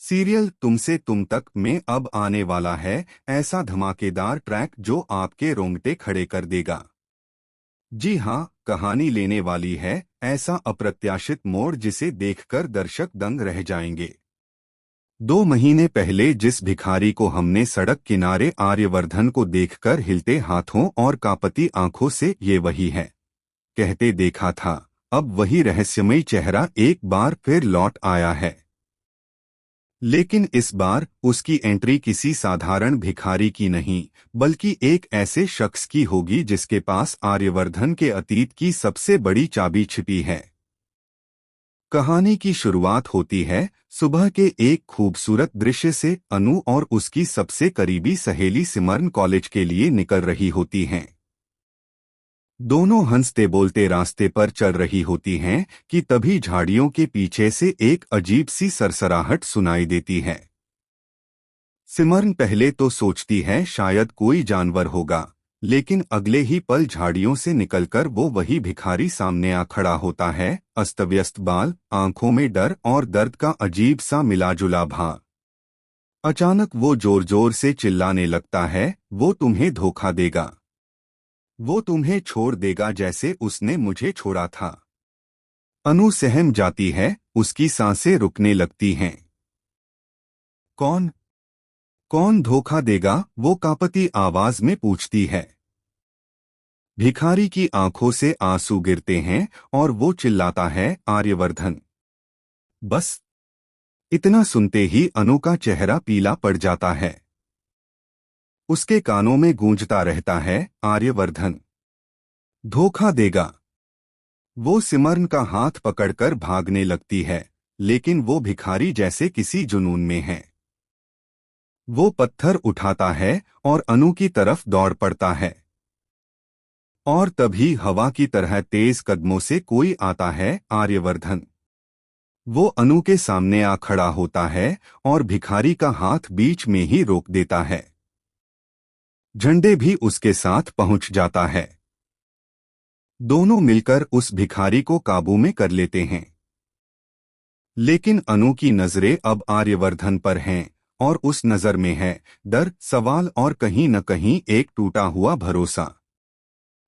Serial तुमसे तुम तक में अब आने वाला है ऐसा धमाकेदार ट्रैक जो आपके रोंगटे खड़े कर देगा। जी हाँ, कहानी लेने वाली है ऐसा अप्रत्याशित मोड़ जिसे देखकर दर्शक दंग रह जाएंगे। 2 महीने पहले जिस भिखारी को हमने सड़क किनारे आर्यवर्धन को देखकर हिलते हाथों और कांपती आंखों से ये वही है कहते देखा था, अब वही रहस्यमयी चेहरा एक बार फिर लौट आया है। लेकिन इस बार उसकी एंट्री किसी साधारण भिखारी की नहीं, बल्कि एक ऐसे शख्स की होगी जिसके पास आर्यवर्धन के अतीत की सबसे बड़ी चाबी छिपी है। कहानी की शुरुआत होती है सुबह के एक खूबसूरत दृश्य से। अनु और उसकी सबसे करीबी सहेली सिमरन कॉलेज के लिए निकल रही होती हैं। दोनों हंसते बोलते रास्ते पर चल रही होती हैं कि तभी झाड़ियों के पीछे से एक अजीब सी सरसराहट सुनाई देती है। सिमरन पहले तो सोचती है शायद कोई जानवर होगा, लेकिन अगले ही पल झाड़ियों से निकलकर वो वही भिखारी सामने आ खड़ा होता है। अस्तव्यस्त बाल, आंखों में डर और दर्द का अजीब सा मिलाजुला भाव। अचानक वो जोर जोर से चिल्लाने लगता है, वो तुम्हें धोखा देगा, वो तुम्हें छोड़ देगा जैसे उसने मुझे छोड़ा था। अनु सहम जाती है, उसकी सांसें रुकने लगती हैं। कौन कौन धोखा देगा? वो कांपती आवाज में पूछती है। भिखारी की आंखों से आंसू गिरते हैं और वो चिल्लाता है, आर्यवर्धन। बस इतना सुनते ही अनु का चेहरा पीला पड़ जाता है। उसके कानों में गूंजता रहता है, आर्यवर्धन धोखा देगा। वो सिमरन का हाथ पकड़कर भागने लगती है, लेकिन वो भिखारी जैसे किसी जुनून में है। वो पत्थर उठाता है और अनु की तरफ दौड़ पड़ता है। और तभी हवा की तरह तेज कदमों से कोई आता है, आर्यवर्धन। वो अनु के सामने आ खड़ा होता है और भिखारी का हाथ बीच में ही रोक देता है। झंडे भी उसके साथ पहुंच जाता है। दोनों मिलकर उस भिखारी को काबू में कर लेते हैं। लेकिन अनु की नजरें अब आर्यवर्धन पर हैं और उस नजर में है डर, सवाल और कहीं न कहीं एक टूटा हुआ भरोसा।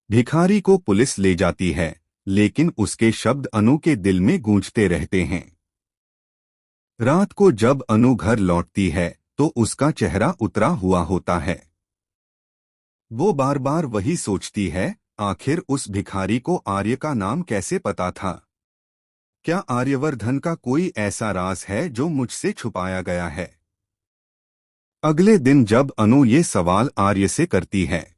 भिखारी को पुलिस ले जाती है, लेकिन उसके शब्द अनु के दिल में गूंजते रहते हैं। रात को जब अनु घर लौटती है तो उसका चेहरा उतरा हुआ होता है। वो बार बार वही सोचती है, आखिर उस भिखारी को आर्य का नाम कैसे पता था? क्या आर्यवर्धन का कोई ऐसा राज है जो मुझसे छुपाया गया है? अगले दिन जब अनु ये सवाल आर्य से करती है